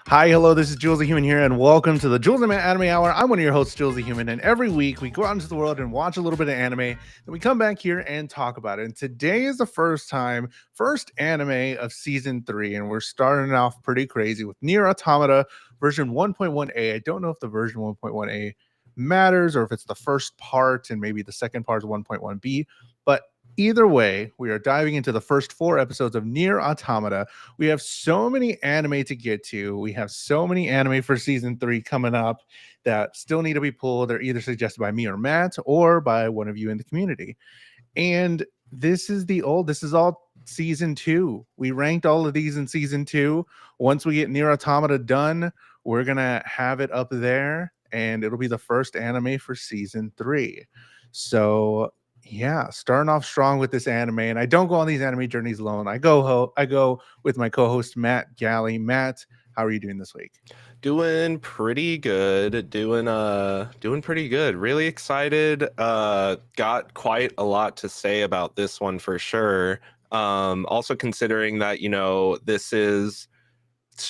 Hi, hello, this is Jules the Human here, and welcome to the Jules the Anime Hour. I'm one of your hosts, Jules the Human, and every week we go out into the world and watch a little bit of anime, then we come back here and talk about it. And today is the first anime of season 3, and we're starting off pretty crazy with Nier Automata version 1.1a. I don't know if the version 1.1a matters or if it's the first part and maybe the second part is 1.1b, but either way, we are diving into the first 4 episodes of Nier Automata. We have so many anime to get to. We have so many anime for season 3 coming up that still need to be pulled. They're either suggested by me or Matt or by one of you in the community. And this is all season 2. We ranked all of these in season 2. Once we get Nier Automata done, we're going to have it up there and it'll be the first anime for season 3. So yeah, starting off strong with this anime, and I don't go on these anime journeys alone. I go with my co-host Matt Galley. Matt, how are you doing this week? Doing pretty good. Doing pretty good. Really excited. Got quite a lot to say about this one for sure. Also considering that, this is,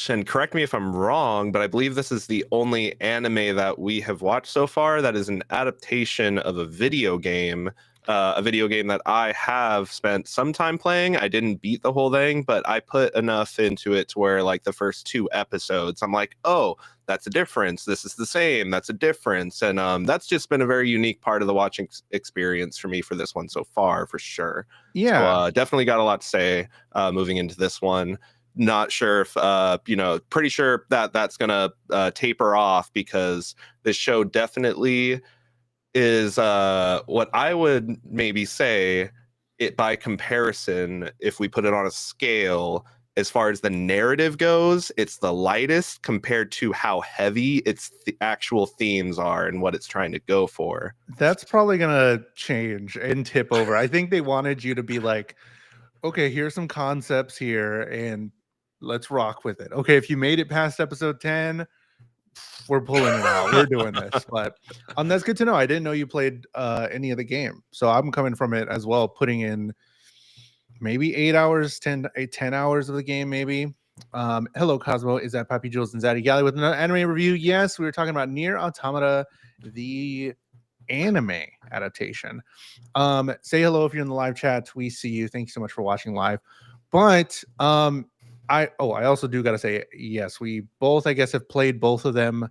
and correct me if I'm wrong, but I believe this is the only anime that we have watched so far that is an adaptation of a video game that I have spent some time playing. I didn't beat the whole thing, but I put enough into it to where, like, the first 2 episodes, I'm like, oh, that's a difference. This is the same. That's a difference. And that's just been a very unique part of the watching experience for me for this one so far, for sure. So Yeah, definitely got a lot to say moving into this one. Not sure if pretty sure that that's gonna taper off, because this show definitely is what I would maybe say, it by comparison, if we put it on a scale, as far as the narrative goes, it's the lightest compared to how heavy its actual themes are and what it's trying to go for. that's probably gonna change and tip over. I think they wanted you to be like, okay, here's some concepts here, and let's rock with it. Okay, if you made it past episode 10, we're pulling it out. We're doing this. But that's good to know. I didn't know you played any of the game. So I'm coming from it as well, putting in maybe 8 hours, 10 hours of the game, maybe. Hello, Cosmo. Is that Papi Jules and Zaddy Galley with another anime review? Yes, we were talking about Nier Automata, the anime adaptation. Say hello if you're in the live chat. We see you. Thank you so much for watching live. But I also do gotta say, yes, we both, I guess, have played both of them.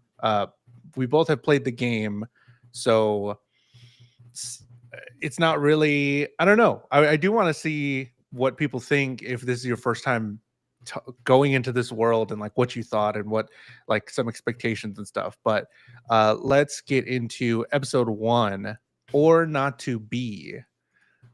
We both have played the game, so it's not really, I don't know. I do want to see what people think if this is your first time going into this world, and like what you thought and what, like, some expectations and stuff. But let's get into episode 1, or not to be.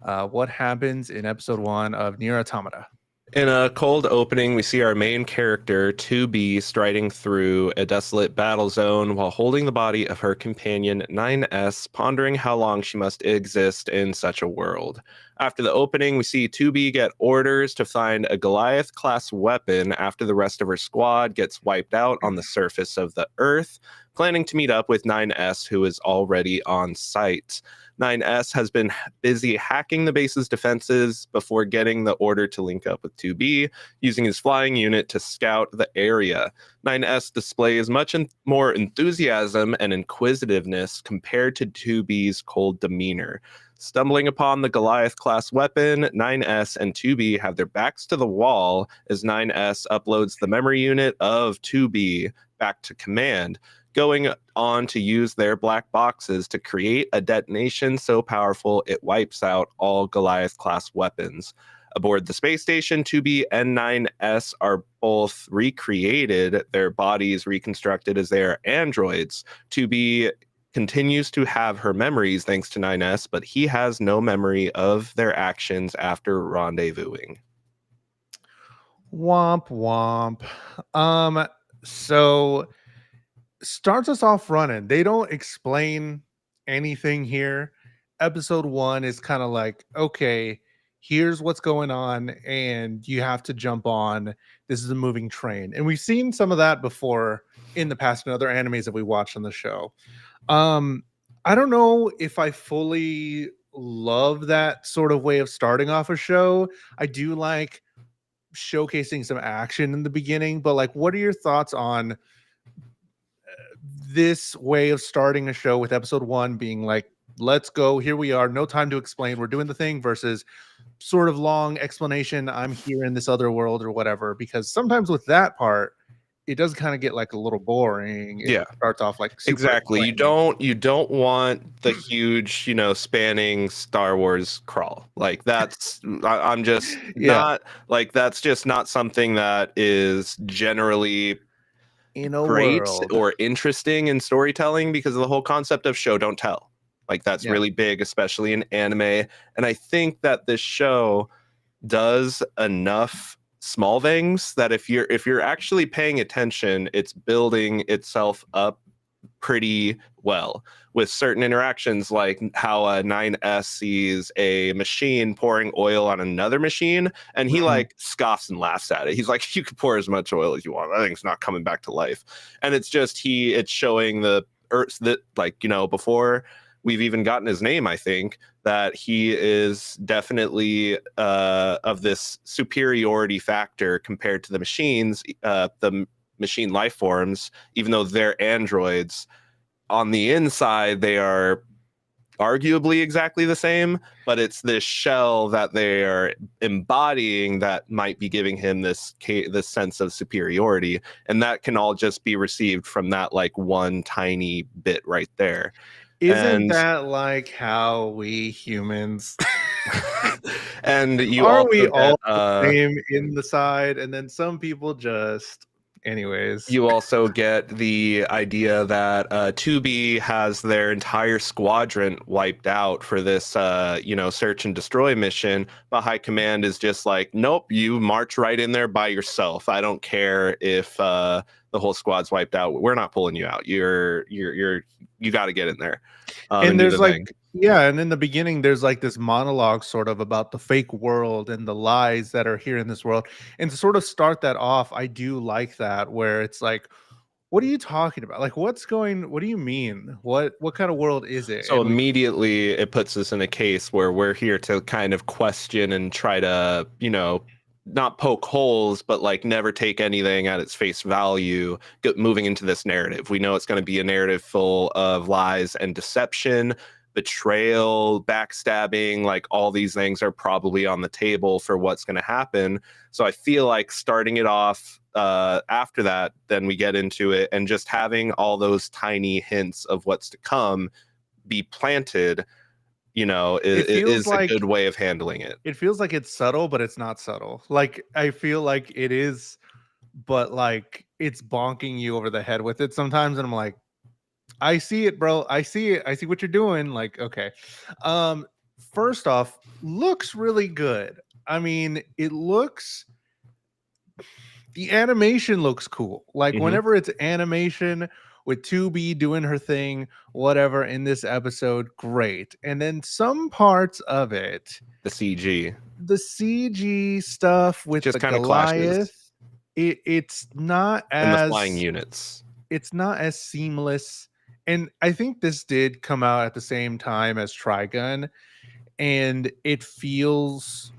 What happens in episode 1 of Nier Automata? In a cold opening, we see our main character, 2B, striding through a desolate battle zone while holding the body of her companion, 9S, pondering how long she must exist in such a world. After the opening, we see 2B get orders to find a Goliath-class weapon after the rest of her squad gets wiped out on the surface of the Earth, planning to meet up with 9S, who is already on site. 9S has been busy hacking the base's defenses before getting the order to link up with 2B, using his flying unit to scout the area. 9S displays much more enthusiasm and inquisitiveness compared to 2B's cold demeanor. Stumbling upon the Goliath-class weapon, 9S and 2B have their backs to the wall as 9S uploads the memory unit of 2B back to command, going on to use their black boxes to create a detonation so powerful it wipes out all Goliath-class weapons. Aboard the space station, 2B and 9S are both recreated, their bodies reconstructed as they are androids. 2B continues to have her memories thanks to 9S, but he has no memory of their actions after rendezvousing. Womp womp. So starts us off running. They don't explain anything here. Episode 1 is kind of like, okay, here's what's going on, and you have to jump on. This is a moving train. And we've seen some of that before in the past in other animes that we watched on the show. I don't know if I fully love that sort of way of starting off a show. I do like showcasing some action in the beginning, but like, what are your thoughts on this way of starting a show with episode 1 being like, let's go, here we are, no time to explain, we're doing the thing, versus sort of long explanation, I'm here in this other world or whatever? Because sometimes with that part, it does kind of get like a little boring if Yeah. it starts off like super Exactly. explaining. You don't want the huge, spanning Star Wars crawl. Like I'm just Yeah, not like that's just not something that is generally in a great world. or interesting in storytelling because of the whole concept of show don't tell. Like that's Yeah. really big, especially in anime. And I think that this show does enough small things that if you're actually paying attention, it's building itself up pretty well with certain interactions, like how a 9S sees a machine pouring oil on another machine, and he Mhm. like scoffs and laughs at it. He's like, "You can pour as much oil as you want. I think it's not coming back to life." And it's showing the Earth that, like, before we've even gotten his name, I think that he is definitely of this superiority factor compared to the machines, the machine life forms, even though they're androids. On the inside, they are arguably exactly the same, but it's this shell that they are embodying that might be giving him this sense of superiority, and that can all just be received from that like one tiny bit right there. Isn't And that like how we humans and you are we also get all the same in the side, and then some people just anyways. you also get the idea that 2B has their entire squadron wiped out for this, search and destroy mission. But High Command is just like, nope, you march right in there by yourself. I don't care if the whole squad's wiped out. We're not pulling you out. You got to get in there And and do there's the like, thing. yeah, and in the beginning there's like this monologue sort of about the fake world and the lies that are here in this world. And to sort of start that off, I do like that, where it's like, what are you talking about? Like, what do you mean? What kind of world is it? So And we immediately it puts us in a case where we're here to kind of question and try to, not poke holes, but like never take anything at its face value, moving into this narrative. We know it's going to be a narrative full of lies and deception, betrayal, backstabbing, like all these things are probably on the table for what's going to happen. So I feel like starting it off after that, then we get into it and just having all those tiny hints of what's to come be planted, it feels is a like good way of handling it. it feels like it's subtle, but it's not subtle. Like I feel like it is, but like it's bonking you over the head with it sometimes, and I'm like, I see it, bro. I see it. I see what you're doing. Like, okay. Um, First off, looks really good. I mean, the animation looks cool. Like Hmm. whenever it's animation with 2B doing her thing, whatever in this episode, great. And then some parts of it, The CG the CG stuff with just the kind of clashes, Goliath, it's not and the flying as units. seamless. And I think this did come out at the same time as Trigun, and it feels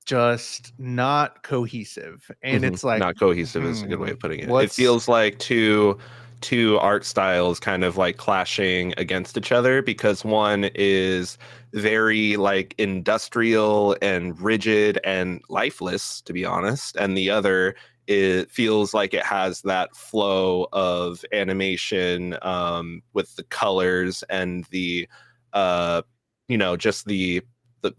just not cohesive. And Hmm. it's like, Not cohesive is a good way of putting it. It what's feels like two art styles kind of like clashing against each other because one is very like industrial and rigid and lifeless, to be honest, and the other, it feels like it has that flow of animation, with the colors and the just the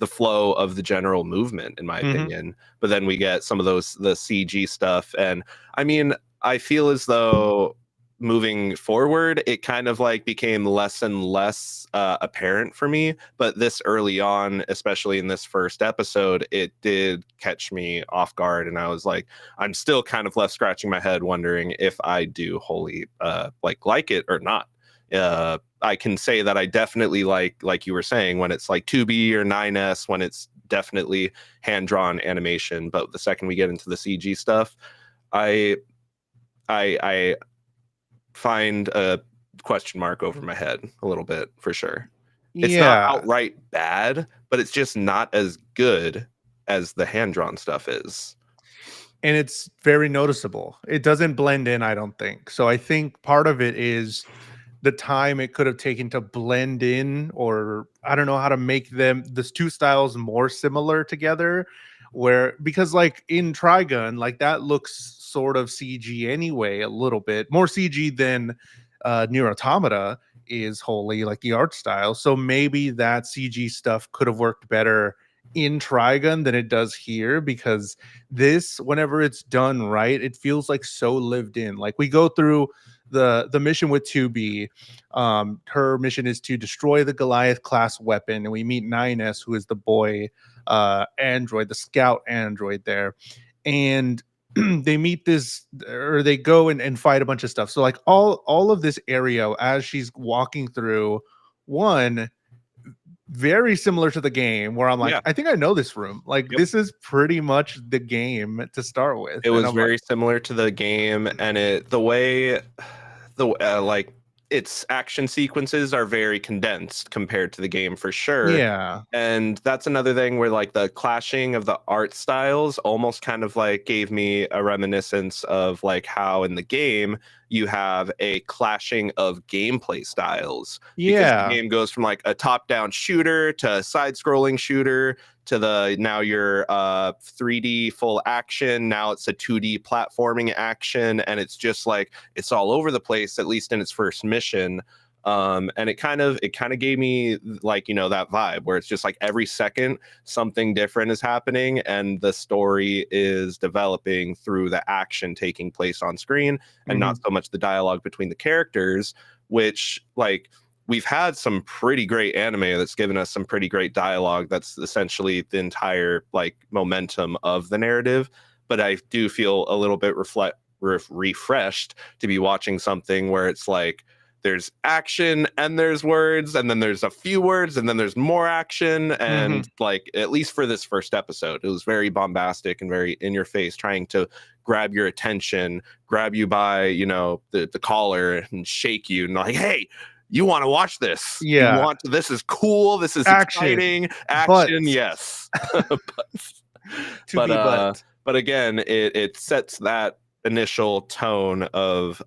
flow of the general movement, in my Mhm. opinion. But then we get some of the CG stuff, and I mean, I feel as though moving forward, it kind of like became less and less apparent for me. But this early on, especially in this first episode, it did catch me off guard, and I was like, I'm still kind of left scratching my head, wondering if I do wholly like it or not. I can say that I definitely like you were saying, when it's like 2B or 9S, when it's definitely hand drawn animation. But the second we get into the CG stuff, I I find a question mark over my head a little bit for sure. It's not Yeah. outright bad, but it's just not as good as the hand drawn stuff is. and it's very noticeable. It doesn't blend in, I don't think. So I think part of it is the time it could have taken to blend in, or I don't know how to make them this two styles more similar together, where because like in Trigun, like that looks sort of CG anyway, a little bit more CG than Nier Automata is wholly, like the art style. So maybe that CG stuff could have worked better in Trigun than it does here, because this, whenever it's done right, it feels like so lived in. Like we go through the mission with 2B. Her mission is to destroy the Goliath class weapon, and we meet 9S, who is the boy android, the scout android there, and they meet this, or they go and fight a bunch of stuff. So like all of this area as she's walking through, one, very similar to the game, where I'm like, Yeah. I think I know this room. Like Yep. this is pretty much the game to start with, It and was I'm like, very similar to the game, and the way the like its action sequences are very condensed compared to the game for sure. yeah, And that's another thing where like the clashing of the art styles almost kind of like gave me a reminiscence of like how in the game you have a clashing of gameplay styles, because the yeah, game goes from like a top-down shooter to a side-scrolling shooter to the now your 3D full action. Now it's a 2D platforming action, and it's just like it's all over the place, at least in its first mission. And it kind of gave me like, you know, that vibe where it's just like every second something different is happening and the story is developing through the action taking place on screen, and hmm not so much the dialogue between the characters, which like we've had some pretty great anime that's given us some pretty great dialogue that's essentially the entire like momentum of the narrative. But I do feel a little bit refreshed to be watching something where it's like there's action and there's words, and then there's a few words, and then there's more action. hmm And like, at least for this first episode, it was very bombastic and very in your face, trying to grab your attention, grab you by, you know, the collar and shake you and like, hey, you want to watch this? yeah, This is cool. This is action, exciting. but Action, yes. but to but be uh but. but again, it sets that initial tone of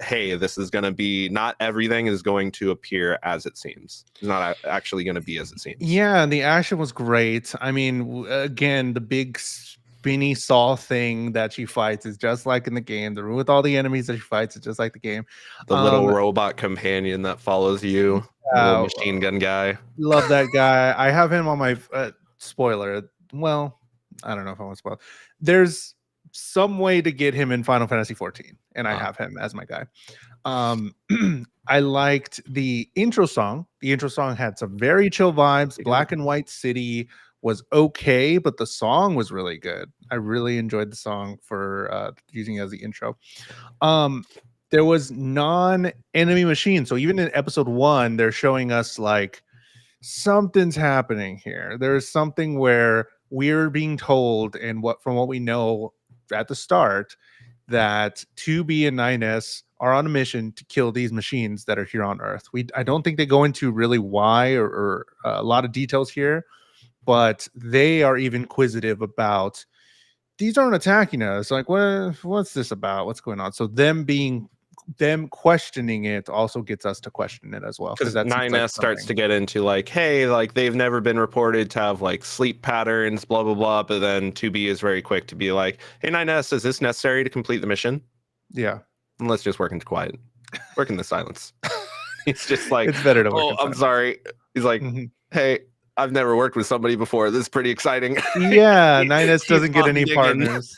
hey, this is going to be, not everything is going to appear as it seems. It's not actually going to be as it seems. Yeah, and the action was great. I mean, again, the big spinny saw thing that she fights is just like in the game. The room with all the enemies that she fights is just like the game. The little Um, robot companion that follows you, the little yeah, machine gun guy. love that guy. I have him on my spoiler. Well, I don't know if I want to spoil. There's some way to get him in Final Fantasy 14, and I uh, have him as my guy. Um, I liked the intro song. The intro song had some very chill vibes. Black and White City was okay, but the song was really good. I really enjoyed the song for using it as the intro. Um, there was non-enemy machine. So even in episode 1, they're showing us like something's happening here. There's something where we're being told, and what from what we know at the start, that 2B and 9S are on a mission to kill these machines that are here on Earth. I don't think they go into really why, or a lot of details here, but they are even inquisitive about, these aren't attacking us. Like, what's this about? What's going on? So them questioning it also gets us to question it as well, because because that seems like 9S starts something. to get into like, hey, like they've never been reported to have like sleep patterns, blah blah blah. But then 2B is very quick to be like, hey, 9S, is this necessary to complete the mission? Yeah, And let's just work into quiet, work in the silence. He's just like, it's better to work oh, in I'm silence. sorry. He's like, Mhm. hey, I've never worked with somebody before. This is pretty exciting. Yeah, He 9S keeps doesn't get on any digging. partners.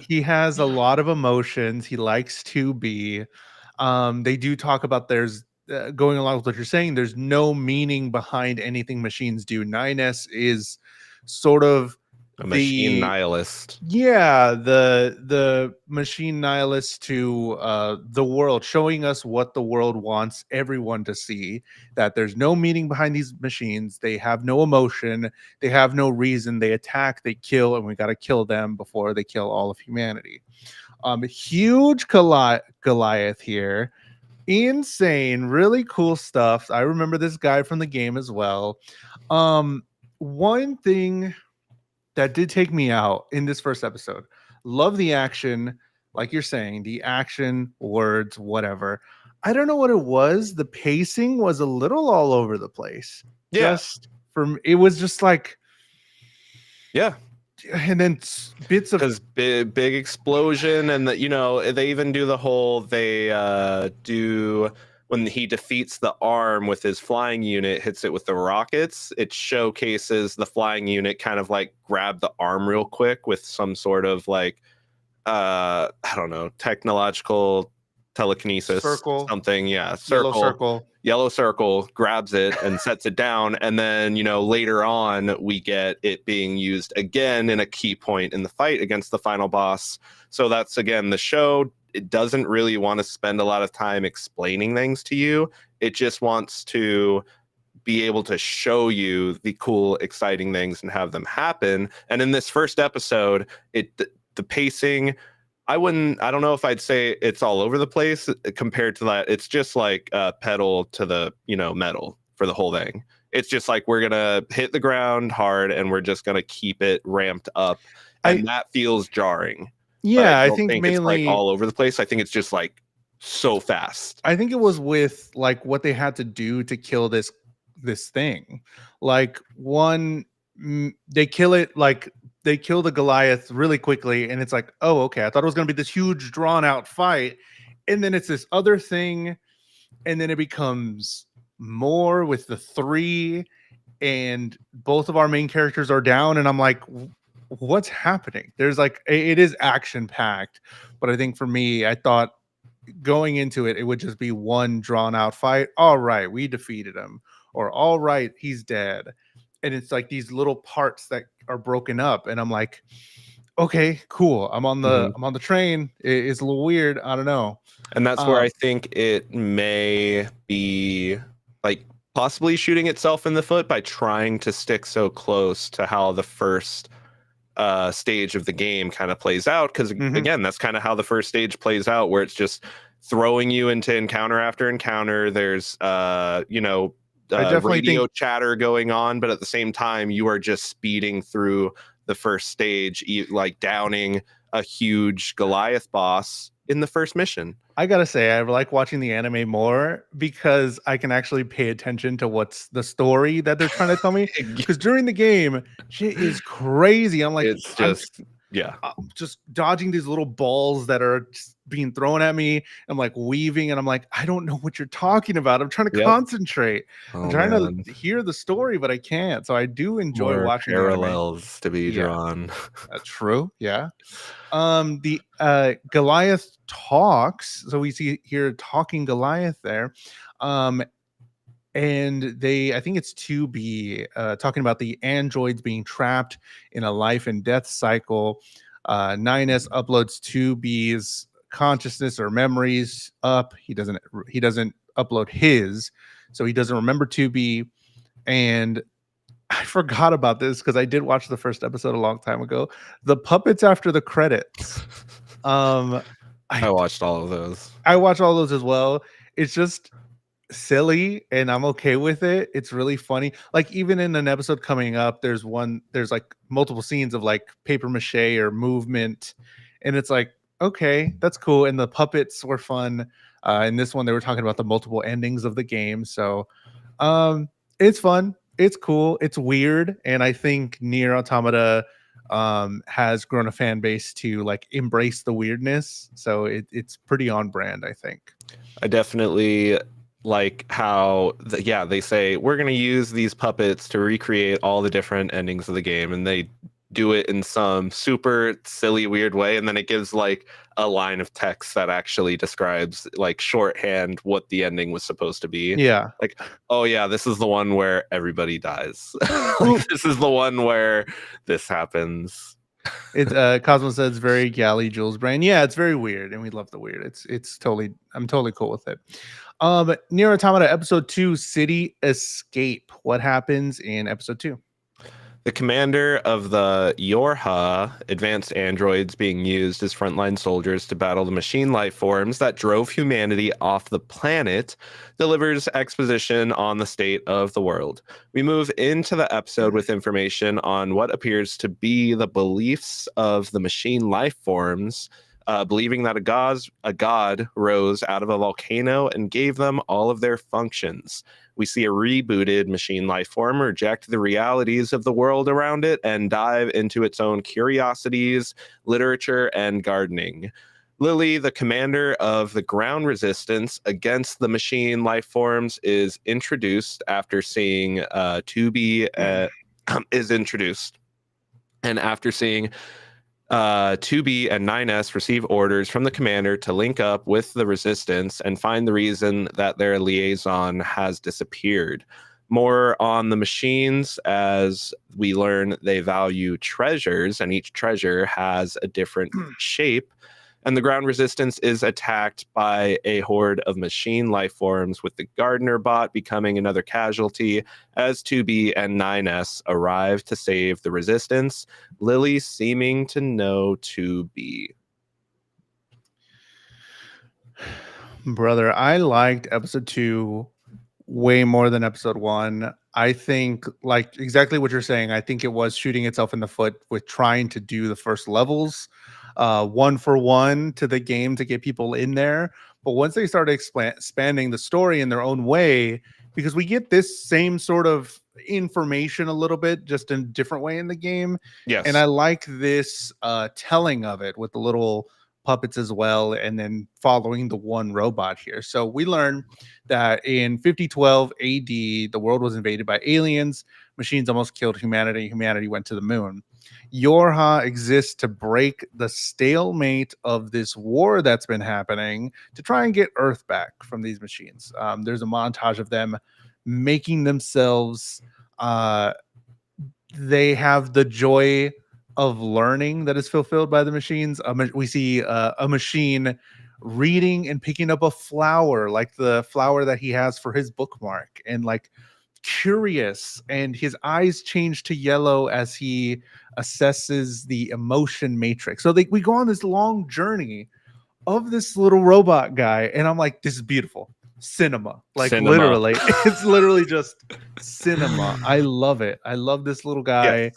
He has a lot of emotions. He likes to be. They do talk about, there's going along with what you're saying, there's no meaning behind anything machines do. 9S is sort of A machine the, nihilist. yeah, the machine nihilist to the world, showing us what the world wants everyone to see, that there's no meaning behind these machines. They have no emotion, they have no reason. They attack, they kill, and we got to kill them before they kill all of humanity. Huge Goliath here, insane, really cool stuff. I remember this guy from the game as well. um one thing that did take me out in this first episode. Love the action, like you're saying, the action, words, whatever. I don't know what it was. The pacing was a little all over the place. Yeah, Just from it was just like, yeah. and then bits of Because big explosion, and that, you know, they even do the whole, they do, when he defeats the arm with his flying unit, hits it with the rockets, it showcases the flying unit kind of like grab the arm real quick with some sort of like I don't know, technological telekinesis, circle, something. Yeah, yellow circle, circle. yellow circle, grabs it and sets it down. And then, you know, later on, we get it being used again in a key point in the fight against the final boss. So that's again, the show, it doesn't really want to spend a lot of time explaining things to you. It just wants to be able to show you the cool, exciting things and have them happen. And in this first episode, the pacing, I don't know if I'd say it's all over the place compared to that. It's just like pedal to the, you know, metal for the whole thing. It's just like we're gonna hit the ground hard and we're just gonna keep it ramped up, I and that feels jarring. But I Yeah, I don't think think it's like mainly all over the place. I think it's just like so fast. I think it was with like what they had to do to kill this thing. Like one, they kill it like they kill the Goliath really quickly, and it's like, oh, okay. I thought it was gonna be this huge drawn out fight, and then it's this other thing, and then it becomes more with the three, and both of our main characters are down, and I'm like, what's happening? There's like it is action packed, but I think for me, I thought going into it, it would just be one drawn out fight. All right, we defeated him, or all right, he's dead. And it's like these little parts that are broken up, and I'm like, okay, cool. Mhm. I'm on the train. It's a little weird. I don't know. And that's where I Um, think it may be like possibly shooting itself in the foot by trying to stick so close to how the first stage of the game kind of plays out. Because mhm. again, that's kind of how the first stage plays out, where it's just throwing you into encounter after encounter. There's, you know, I definitely radio think chatter going on, but at the same time, you are just speeding through the first stage, like downing a huge Goliath boss in the first mission. I gotta say, I like watching the anime more because I can actually pay attention to what's the story that they're trying to tell me. Because during the game, shit is crazy. I'm like, It's just, yeah. just dodging these little balls that are just being thrown at me. I'm like weaving, and I'm like, I don't know what you're talking about. I'm trying to Yep. concentrate. I'm Oh trying to man. hear the story, but I can't. So I do enjoy More watching the anime. parallels to be Yeah, drawn. true. Yeah. The Goliath talks. So we see here talking Goliath there. Um, and they, I think it's 2B, talking about the androids being trapped in a life and death cycle. 9S uploads 2B's consciousness or memories up. He doesn't upload his, so he doesn't remember 2B. And I forgot about this because I did watch the first episode a long time ago. The puppets after the credits. Um, I I watched all of those. I watch all those as well. It's just silly, and I'm okay with it. It's really funny. Like even in an episode coming up, there's like multiple scenes of like paper mache or movement, and it's like, okay, that's cool. And the puppets were fun. In this one, they were talking about the multiple endings of the game. So it's fun. It's cool. It's weird. And I think Nier Automata has grown a fan base to like embrace the weirdness. So it's pretty on brand, I think. I definitely like how, yeah, they say we're going to use these puppets to recreate all the different endings of the game, and they do it in some super silly, weird way. And then it gives like a line of text that actually describes like shorthand what the ending was supposed to be. Yeah. Like, oh yeah, this is the one where everybody dies. Like, Who this is the one where this happens. It's Cosmo says very galley Jules brand. Yeah, it's very weird, and we love the weird. It's totally I'm totally cool with it. Nier Automata episode 2, City Escape. What happens in episode 2? The commander of the Yorha, advanced androids being used as frontline soldiers to battle the machine life forms that drove humanity off the planet, delivers exposition on the state of the world. We move into the episode with information on what appears to be the beliefs of the machine life forms, believing that a god rose out of a volcano and gave them all of their functions. We see a rebooted machine life form reject the realities of the world around it and dive into its own curiosities, literature, and gardening. Lily, the commander of the ground resistance against the machine life forms, is introduced after seeing Tubi is introduced. And after seeing 2B and 9S receive orders from the commander to link up with the resistance and find the reason that their liaison has disappeared. More on the machines as we learn they value treasures, and each treasure has a different shape. And the ground resistance is attacked by a horde of machine life forms, with the gardener bot becoming another casualty as 2B and 9S arrive to save the resistance, Lily seeming to know 2B. Brother, I liked episode 2 way more than episode 1. I think, like, exactly what you're saying. I think it was shooting itself in the foot with trying to do the first levels one for one to the game to get people in there. But once they started expanding the story in their own way, because we get this same sort of information a little bit, just in a different way in the game. And Yes. I like this telling of it with the little puppets as well, and then following the one robot here. So we learn that in 5012 AD, the world was invaded by aliens. Machines almost killed humanity. Humanity went to the moon. Yorha exists to break the stalemate of this war that's been happening to try and get Earth back from these machines. There's a montage of them making themselves. They have the joy of learning that is fulfilled by the machines. We see a machine reading and picking up a flower, like the flower that he has for his bookmark, and like curious, and his eyes change to yellow as he assesses the emotion matrix. So we go on this long journey of this little robot guy, and I'm like, this is beautiful cinema. Like Cinema. literally, it's literally just cinema. I love it. I love this little Yes. guy.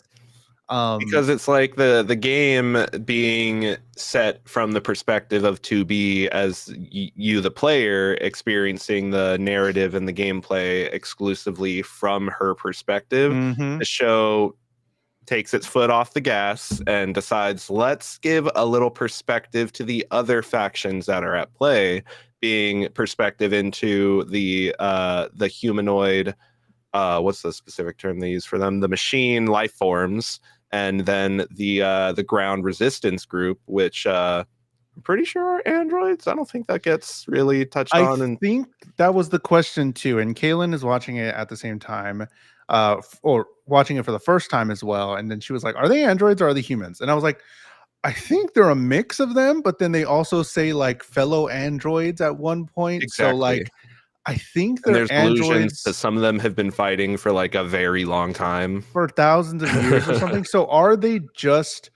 Because it's like the game being set from the perspective of 2B as you, the player, experiencing the narrative and the gameplay exclusively from her perspective. Mhm. The show takes its foot off the gas and decides, let's give a little perspective to the other factions that are at play, being perspective into the humanoid, what's the specific term they use for them, the machine life forms, and then the ground resistance group, which I'm pretty sure are androids. I don't think that gets really touched I on. And think that was the question too, and Kaylin is watching it at the same time, or watching it for the first time as well. And then she was like, "Are they androids or are they humans?" And I was like, "I think they're a mix of them." But then they also say like fellow androids at one point. So exactly. like, I think And they're there's allusions that androids some of them have been fighting for like a very long time. for thousands of years or something. So are they just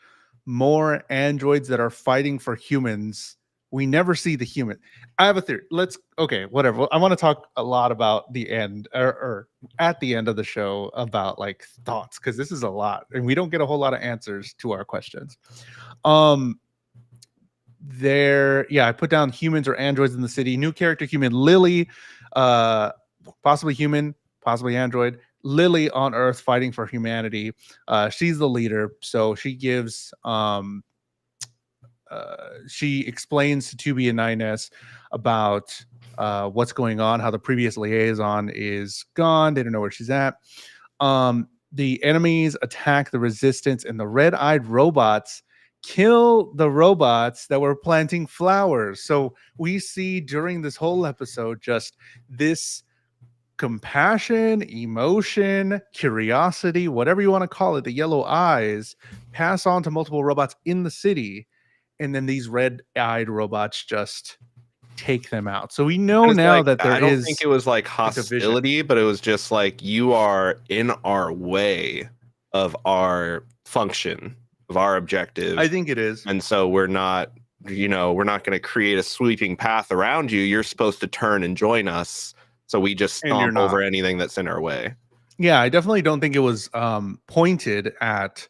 more androids that are fighting for humans? We never see the human. I have a theory. Let's okay, whatever. I want to talk a lot about the end or at the end of the show about like thoughts, because this is a lot and we don't get a whole lot of answers to our questions. Um I put down humans or androids in the city. New character human Lily, uh possibly human, possibly android. Lily on Earth fighting for humanity. She's the leader, so she explains to 2B and 9S about what's going on, how the previous liaison is gone. They don't know where she's at. The enemies attack the resistance, and the red-eyed robots kill the robots that were planting flowers. So we see during this whole episode just this compassion, emotion, curiosity, whatever you want to call it, the yellow eyes pass on to multiple robots in the city. And then these red-eyed robots just take them out. So we know And it's now like, that there I don't think is it was like a division. hostility, but it was just like, you are in our way of our function, of our objective. I think it is. And so we're not going to create a sweeping path around you. You're supposed to turn and join us. So we just And you're stomp over not. anything that's in our way. Yeah, I definitely don't think it was pointed at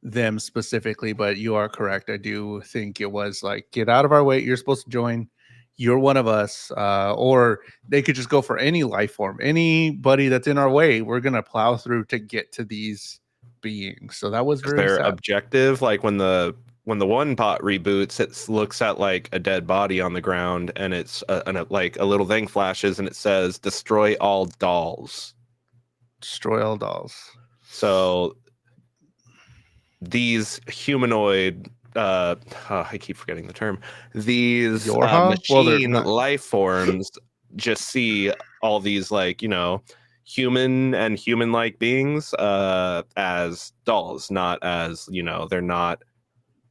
them specifically, but you are correct. I do think it was like, get out of our way. You're supposed to join. You're one of us. Or they could just go for any life form, anybody that's in our way. We're gonna plow through to get to these beings. So that was Because very their sad. objective, like when the one bot reboots, it looks at like a dead body on the ground, and it's like a little thing flashes, and it says "Destroy all dolls." Destroy all dolls. So these humanoid, I keep forgetting the term. These Yorha? Well, they're machine not. life forms just see all these like human and human-like beings as dolls, not as they're not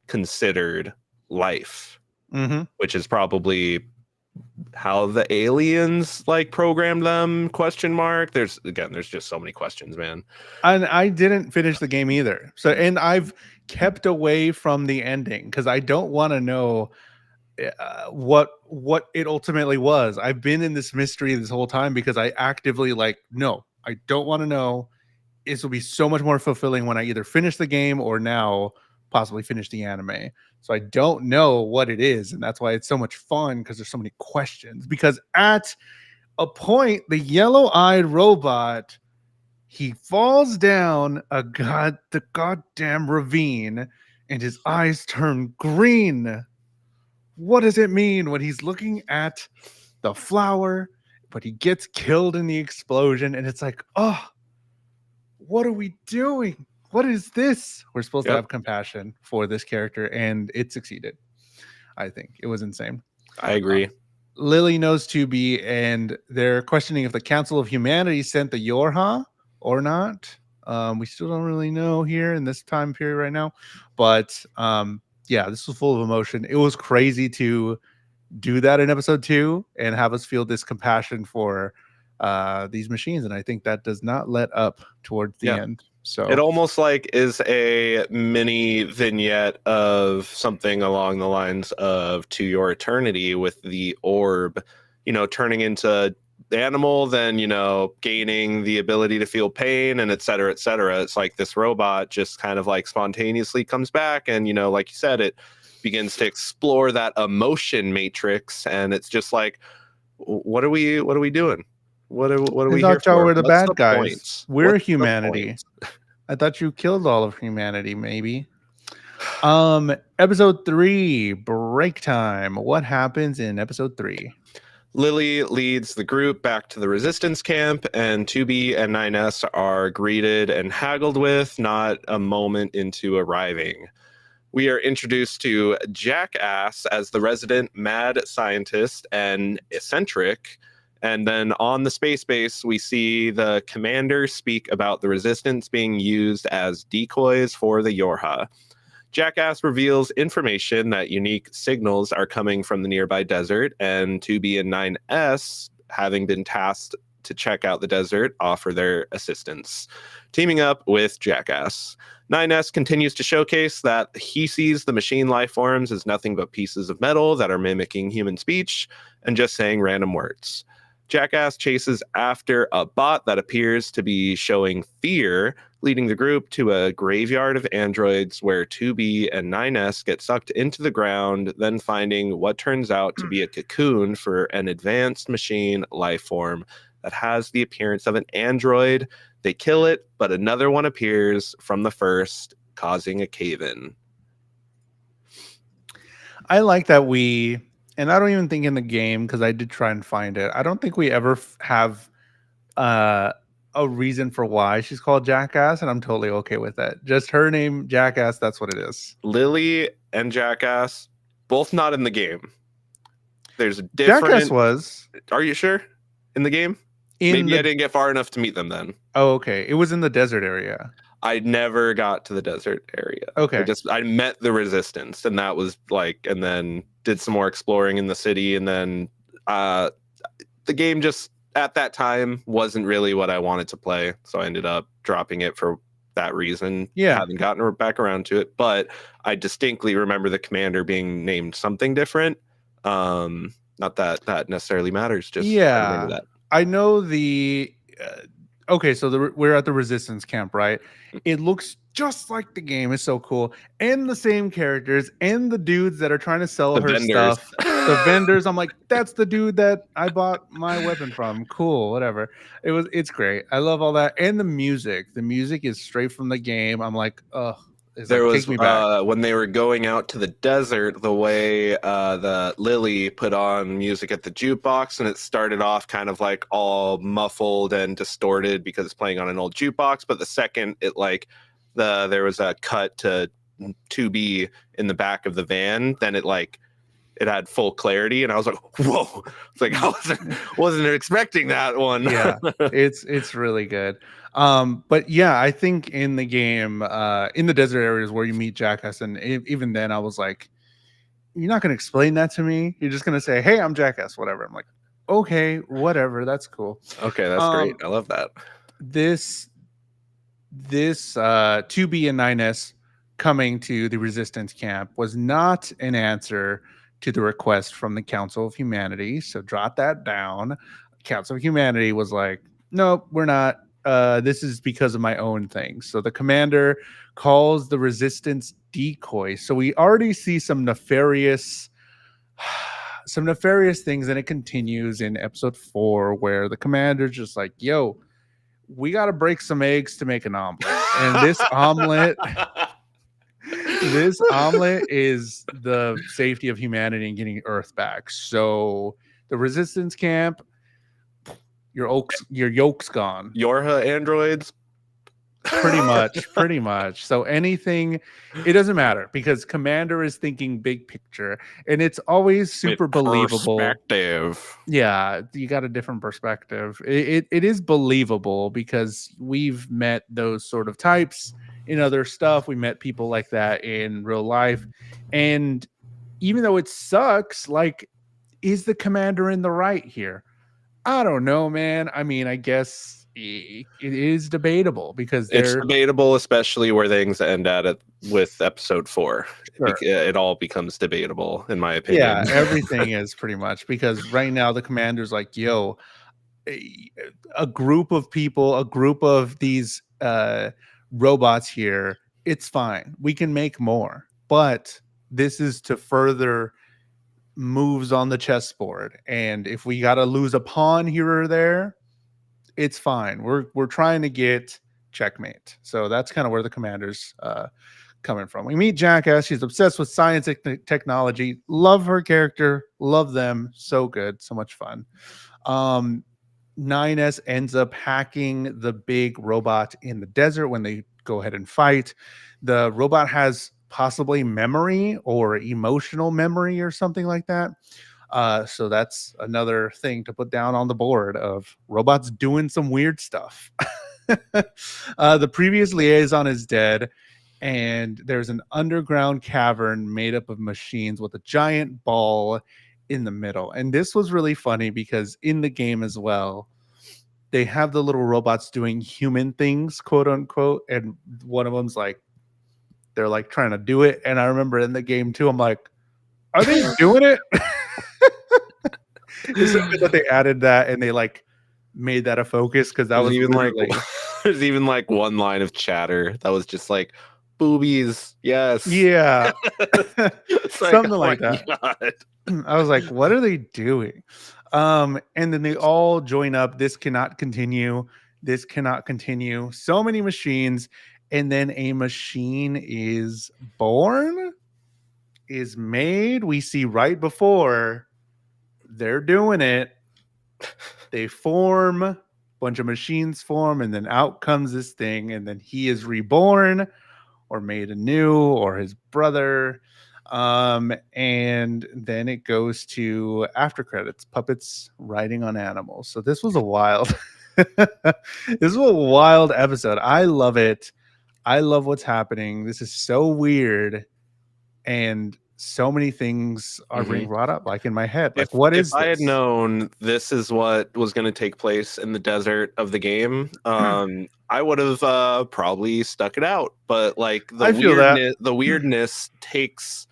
considered life, Mm-hmm. which is probably how the aliens like programmed them, question mark. There's just so many questions, man. And I didn't finish the game either. So, and I've kept away from the ending because I don't want to know what it ultimately was. I've been in this mystery this whole time because I actively like, no, I don't want to know. This will be so much more fulfilling when I either finish the game or now possibly finish the anime. So I don't know what it is, and that's why it's so much fun because there's so many questions. Because at a point, the yellow-eyed robot, he falls down the goddamn ravine, and his eyes turn green. What does it mean when he's looking at the flower, but he gets killed in the explosion? And it's like, oh, what are we doing? What is this? We're supposed to Yep, have compassion for this character, and it succeeded. I think it was insane. I agree. Lily knows to be, and they're questioning if the Council of Humanity sent the Yorha or not. We still don't really know here in this time period right now, but yeah, this was full of emotion. It was crazy to do that in episode 2 and have us feel this compassion for these machines, and I think that does not let up towards the Yeah. end. It So almost like is a mini vignette of something along the lines of To Your Eternity with the orb, turning into the animal, then, gaining the ability to feel pain and et cetera, et cetera. It's like this robot just kind of like spontaneously comes back and, like you said, it begins to explore that emotion matrix. And it's just like, what are we doing? What are I we here thought y'all for? were the What's bad the guys. point? We're What's the humanity. point? I thought you killed all of humanity, maybe. Episode 3, break time. What happens in episode 3? Lily leads the group back to the resistance camp, and 2B and 9S are greeted and haggled with not a moment into arriving. We are introduced to Jackass as the resident mad scientist and eccentric. And then on the space base, we see the commander speak about the resistance being used as decoys for the Yorha. Jackass reveals information that unique signals are coming from the nearby desert, and 2B and 9S, having been tasked to check out the desert, offer their assistance, teaming up with Jackass. 9S continues to showcase that he sees the machine life forms as nothing but pieces of metal that are mimicking human speech and just saying random words. Jackass chases after a bot that appears to be showing fear, leading the group to a graveyard of androids where 2B and 9S get sucked into the ground, then finding what turns out to be a cocoon for an advanced machine life form that has the appearance of an android. They kill it, but another one appears from the first, causing a cave-in. I like that and I don't even think in the game, because I did try and find it. I don't think we ever have uh, a reason for why she's called Jackass, and I'm totally okay with that. Just her name, Jackass, that's what it is. Lily and Jackass, both not in the game. There's a Jackass different. was Are you sure? In the game? in Maybe I the. didn't get far enough to meet them then. Oh, okay. It was in the desert area. I never got to the desert area. Okay. I met the resistance, and that was like, and then did some more exploring in the city, and then the game just at that time wasn't really what I wanted to play, so I ended up dropping it for that reason. Yeah. Haven't gotten back around to it, but I distinctly remember the commander being named something different. Not that that necessarily matters, just I remember Yeah. that. I know the okay, so we're at the resistance camp, right? It looks just like the game. It's so cool. And the same characters and the dudes that are trying to sell The her vendors. stuff. The vendors, I'm like, that's the dude that I bought my weapon from. Cool, whatever. It's great. I love all that. And the music. The music is straight from the game. I'm like, oh, it's There like was take me back. when they were going out to the desert, the way the Lily put on music at the jukebox, and it started off kind of like all muffled and distorted because it's playing on an old jukebox. But the second it like there was a cut to be in the back of the van, then it had full clarity, and I was like, "Whoa!" It's like I wasn't expecting that one. Yeah, it's really good. But yeah, I think in the game, in the desert areas where you meet Jackass, and even then, I was like, "You're not going to explain that to me. You're just going to say, hey, I'm Jackass, whatever." I'm like, "Okay, whatever. That's cool." Okay, that's great. Um, I love that. this 2B and 9S coming to the resistance camp was not an answer to the request from the Council of Humanity. So jot that down. Council of Humanity was like, nope, we're not. This is because of my own thing. So the commander calls the resistance decoy. So we already see some nefarious things, and it continues in episode 4 where the commander's just like, yo, we got to break some eggs to make an omelet. And this omelet is the safety of humanity and getting Earth back. So the resistance camp, your yolk's gone. Yorha androids. Pretty much. So anything, it doesn't matter because Commander is thinking big picture, and it's always super With believable. perspective. Yeah, you got a different perspective. It is believable because we've met those sort of types in other stuff. We met people like that in real life. And even though it sucks, like, is the commander in the right here? I don't know, man. I mean, I guess it is debatable because It's they're debatable, especially where things end at it with episode 4. sure. It all becomes debatable, in my opinion. Yeah, everything is pretty much because right now the commander's like, yo, a, a group of people, a group of these robots here, it's fine. We can make more. But this is to further moves on the chessboard. And if we got to lose a pawn here or there, it's fine. We're trying to get checkmate. So that's kind of where the commander's coming from. We meet Jackass. She's obsessed with science and technology. Love her character. Love them. So good. So much fun. 9S ends up hacking the big robot in the desert when they go ahead and fight. The robot has possibly memory or emotional memory or something like that. So that's another thing to put down on the board of robots doing some weird stuff. The previous liaison is dead, and there's an underground cavern made up of machines with a giant ball in the middle. And this was really funny because in the game as well, they have the little robots doing human things, quote unquote. And one of them's like, they're like trying to do it. And I remember in the game too, I'm like, are they doing it? It's so good that they added that and they like made that a focus because that There's was even literally there's even like one line of chatter that was just like boobies, yes. yeah. It's like, Something oh my like that. god. I was like, what are they doing? And then they all join up. This cannot continue. This cannot continue. So many machines. And then a machine is born, is made. We see right before they're doing it. They form, a bunch of machines form, and then out comes this thing. And then he is reborn or made anew, or his brother. And then it goes to after credits, puppets riding on animals. So this was a wild, this was a wild episode. I love it. I love what's happening. This is so weird and so many things are being Hmm. brought up, like in my head. Like, what If is I had this? known this is what was going to take place in the desert of the game, I would have probably stuck it out. But like I feel that. the weirdness takes.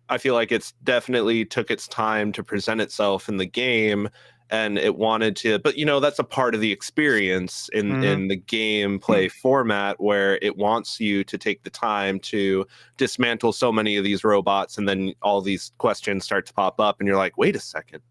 I feel like it's definitely took its time to present itself in the game, and it wanted to. But that's a part of the experience Hmm. in the gameplay format where it wants you to take the time to dismantle so many of these robots, and then all these questions start to pop up, and you're like, wait a second,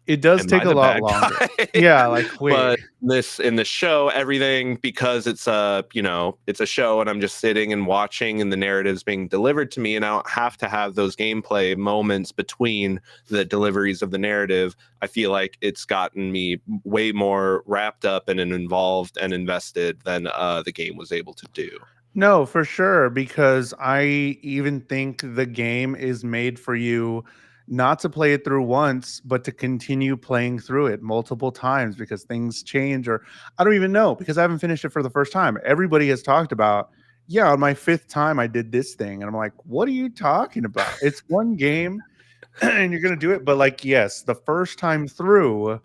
It does am take I a the lot bad longer. guy? Yeah, like wait. But this in the show, everything, because it's it's a show, and I'm just sitting and watching, and the narrative's being delivered to me, and I don't have to have those gameplay moments between the deliveries of the narrative. I feel like it's gotten me way more wrapped up and involved and invested than the game was able to do. No, for sure, because I even think the game is made for you not to play it through once, but to continue playing through it multiple times because things change, or I don't even know because I haven't finished it for the first time. Everybody has talked about, yeah, on my fifth time I did this thing. And I'm like, what are you talking about? It's one game and you're going to do it. But like, yes, the first time through,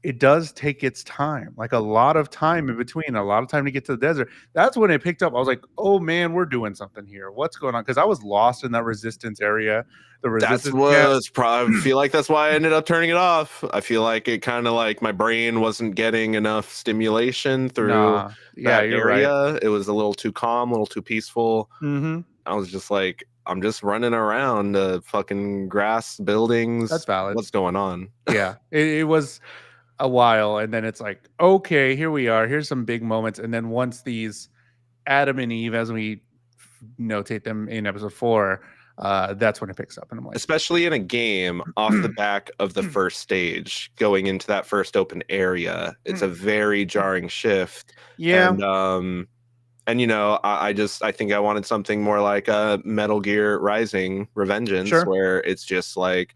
it does take its time, like a lot of time in between, a lot of time to get to the desert. That's when it picked up. I was like, oh man, we're doing something here. What's going on? Because I was lost in that resistance area, the That's resistance camp. was probably feel like that's why I ended up turning it off. I feel like it kind of like my brain wasn't getting enough stimulation through Nah, yeah, that you're right. area. It was a little too calm, a little too peaceful. Hmm. I was just like, I'm just running around fucking grass That's buildings. valid. What's going on? Yeah, it was a while, and then it's like, okay, here we are. Here's some big moments, and then once these Adam and Eve, as we notate them in episode 4, that's when it picks up, and I'm like, Especially in a game off the back of the first stage, going into that first open area, it's a very jarring shift. yeah, And I think I wanted something more like a Metal Gear Rising Revengeance, sure, where it's just like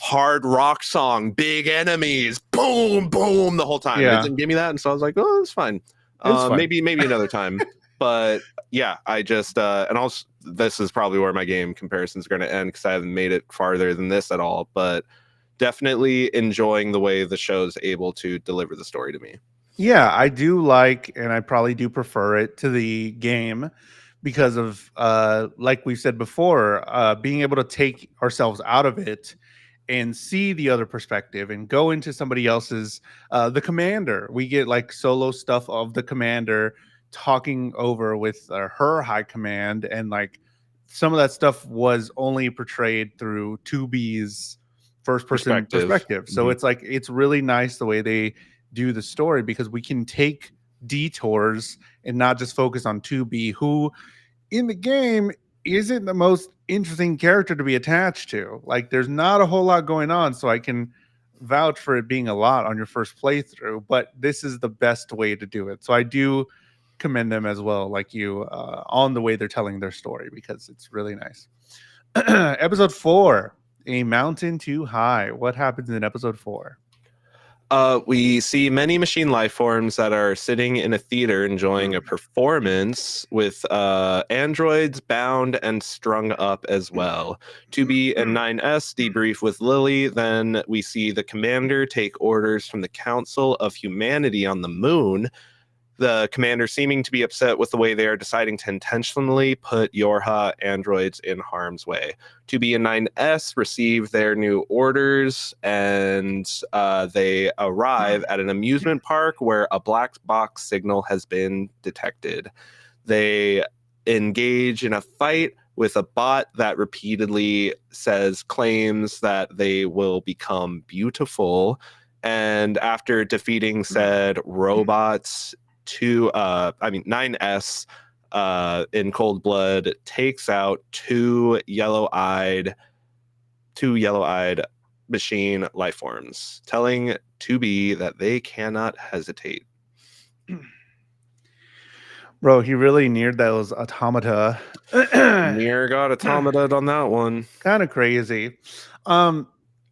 hard rock song, big enemies, boom, boom, the whole time. And it yeah, didn't give me that, and so I was like, oh, it's fine. it's fun. Maybe another time. But yeah, I just and also this is probably where my game comparison is going to end because I haven't made it farther than this at all. But definitely enjoying the way the show's able to deliver the story to me. Yeah, I do like, and I probably do prefer it to the game because of, like we said before, being able to take ourselves out of it and see the other perspective and go into somebody else's, the commander. We get like solo stuff of the commander talking over with her high command, and like some of that stuff was only portrayed through 2B's first person Perspective. perspective. So Mhm. it's like it's really nice the way they do the story because we can take detours and not just focus on 2B, who in the game isn't the most interesting character to be attached to. Like, there's not a whole lot going on, so I can vouch for it being a lot on your first playthrough, but this is the best way to do it. So I do commend them as well, like you, on the way they're telling their story because it's really nice. Episode 4, A Mountain Too High. What happens in episode 4? We see many machine life forms that are sitting in a theater enjoying a performance with androids bound and strung up as well. 2B and 9S debrief with Lily. Then we see the commander take orders from the Council of Humanity on the moon, the commander seeming to be upset with the way they are deciding to intentionally put Yorha androids in harm's way. 2B and 9S receive their new orders, and they arrive at an amusement park where a black box signal has been detected. They engage in a fight with a bot that repeatedly claims that they will become beautiful. And after defeating said robots, 9S in cold blood takes out two yellow-eyed machine life forms, telling 2B that they cannot hesitate. Bro, he really neared those automata. Nier got automata on that one. Kind of crazy. Um,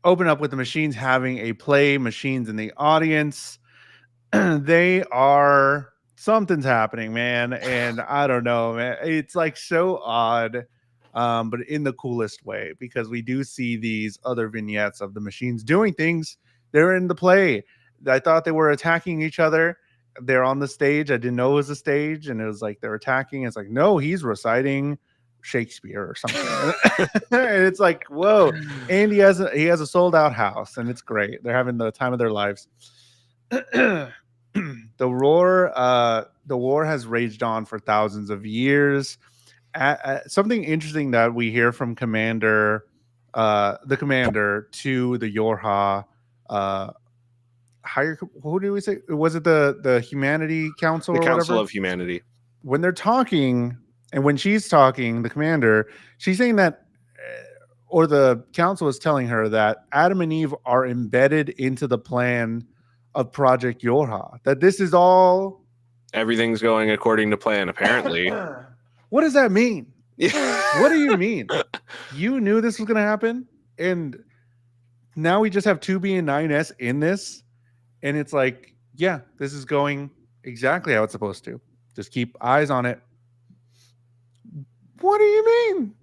open up with the machines having a play, machines in the audience. They are something's happening, man. And I don't know, man. It's like so odd. but in the coolest way, because we do see these other vignettes of the machines doing things. They're in the play. I thought they were attacking each other. They're on the stage. I didn't know it was a stage, and it was like they're attacking. It's like, no, he's reciting Shakespeare or something. And it's like, whoa. And he has a sold out house, and it's great. They're having the time of their lives. The war has raged on for thousands of years. Something interesting that we hear from the commander to the Yorha, uh, higher. Who do we say? Was it the Humanity Council The or Council whatever? of Humanity. When they're talking, and when she's talking, the commander, she's saying that, or the council is telling her that Adam and Eve are embedded into the plan of Project Yorha. That this is all. Everything's going according to plan, apparently. What does that mean? Yeah. What do you mean? You knew this was going to happen, and now we just have 2B and 9S in this, and it's like, yeah, this is going exactly how it's supposed to. Just keep eyes on it. What do you mean?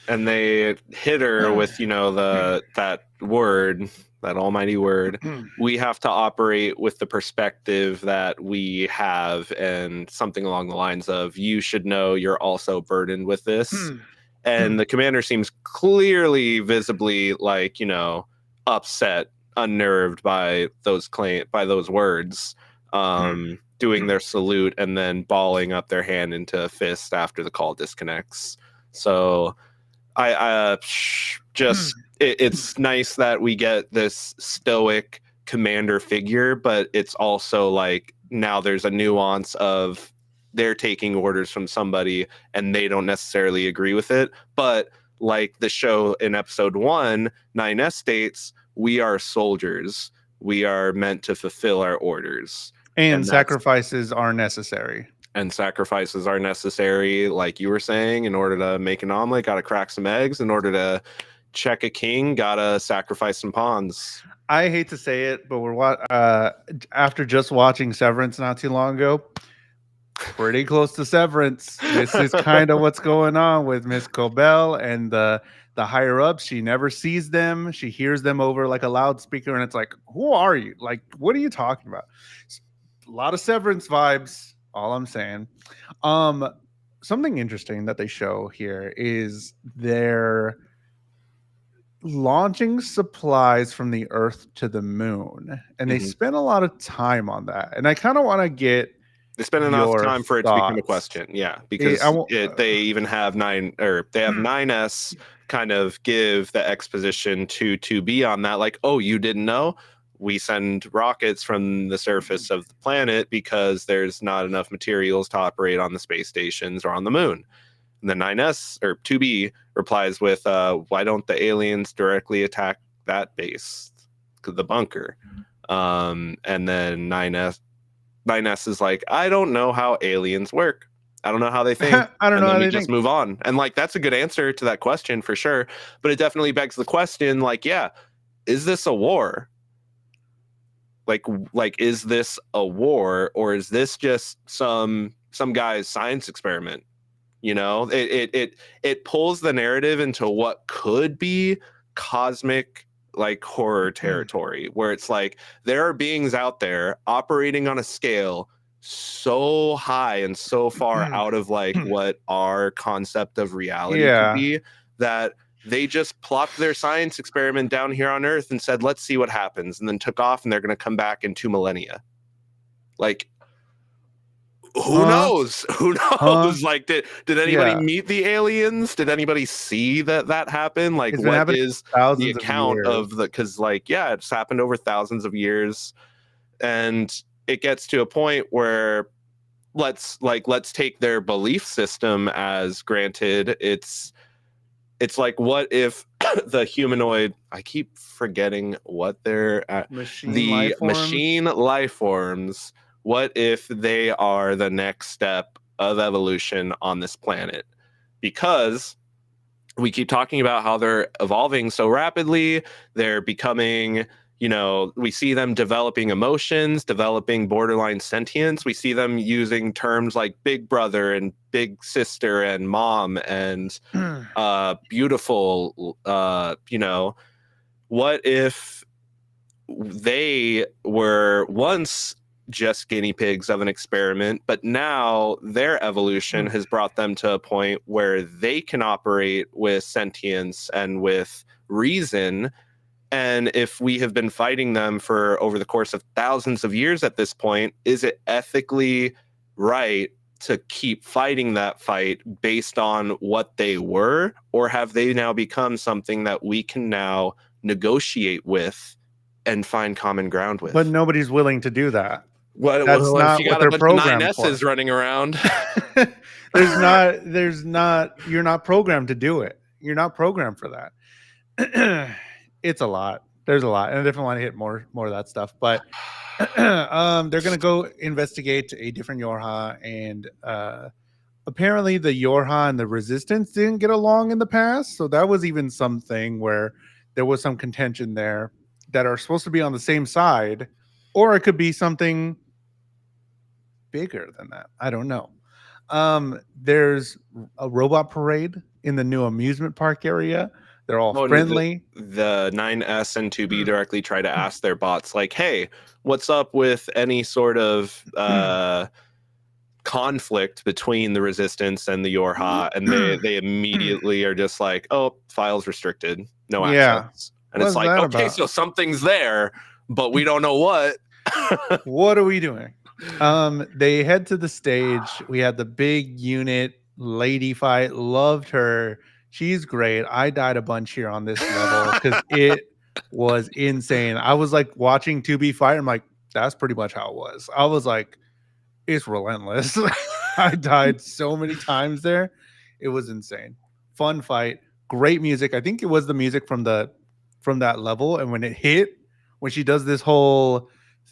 And they hit her with, that word, that almighty word. We have to operate with the perspective that we have, and something along the lines of, you should know you're also burdened with this. And the commander seems clearly, visibly, like, upset, unnerved by those words, doing their salute and then balling up their hand into a fist after the call disconnects. So it's nice that we get this stoic commander figure, but it's also like, now there's a nuance of they're taking orders from somebody and they don't necessarily agree with it. But like the show in episode 1, 9S states, we are soldiers. We are meant to fulfill our orders. And sacrifices are necessary. And sacrifices are necessary, like you were saying. In order to make an omelet, gotta crack some eggs. In order to check a king, gotta sacrifice some pawns. I hate to say it, but we're after just watching Severance not too long ago, pretty close to Severance. This is kind of what's going on with Miss Cobell and the higher ups. She never sees them. She hears them over like a loudspeaker, and it's like, who are you? Like, what are you talking about? A lot of Severance vibes. All I'm saying. Something interesting that they show here is they're launching supplies from the Earth to the moon, and they spend a lot of time on that. And I kind of want to get. They spend enough time for it to become a question, yeah. Because they even have 9S kind of give the exposition to be on that, like, oh, you didn't know? We send rockets from the surface of the planet because there's not enough materials to operate on the space stations or on the moon. And the 9S or 2B replies with, why don't the aliens directly attack that base, the bunker? And then 9S is like, I don't know how aliens work. I don't know how they think. I don't know how they just move on. And like, that's a good answer to that question for sure. But it definitely begs the question, like, yeah, is this a war? Like, is this a war, or is this just some guy's science experiment? It pulls the narrative into what could be cosmic, like, horror territory, where it's like there are beings out there operating on a scale so high and so far out of like what our concept of reality could be, that they just plopped their science experiment down here on Earth and said, let's see what happens, and then took off, and they're going to come back in 2 millennia. Like, who knows? Like, did anybody meet the aliens? Did anybody see that happen? Like, what is the account of the, because like, yeah, it's happened over thousands of years, and it gets to a point where let's take their belief system as granted. It's like, what if the humanoid, I keep forgetting what they're at, machine life forms, what if they are the next step of evolution on this planet? Because we keep talking about how they're evolving so rapidly, they're becoming, we see them developing emotions, developing borderline sentience. We see them using terms like big brother and big sister and mom and beautiful. What if they were once just guinea pigs of an experiment, but now their evolution has brought them to a point where they can operate with sentience and with reason. And if we have been fighting them for over the course of thousands of years at this point, is it ethically right to keep fighting that fight based on what they were? Or have they now become something that we can now negotiate with and find common ground with? But nobody's willing to do that. What, That's well, if not you what got a they're bunch of programmed for. 9S's running around. You're not programmed to do it. You're not programmed for that. It's a lot. There's a lot. And I definitely want to hit more of that stuff. But they're gonna go investigate a different Yorha, and apparently the Yorha and the Resistance didn't get along in the past. So that was even something where there was some contention there that are supposed to be on the same side, or it could be something bigger than that. I don't know. There's a robot parade in the new amusement park area. They're all friendly. The 9S and 2B directly try to ask their bots, like, hey, what's up with any sort of conflict between the Resistance and the Yorha? And they immediately are just like, oh, files restricted, no access. And it's like, okay, so something's there, but we don't know what. What are we doing? They head to the stage. We had the big unit lady fight. Loved her. She's great. I died a bunch here on this level because it was insane. I was like watching 2B fight. I'm like, that's pretty much how it was. I was like, it's relentless. I died so many times there. It was insane. Fun fight. Great music. I think it was the music from that level. And when it hit, when she does this whole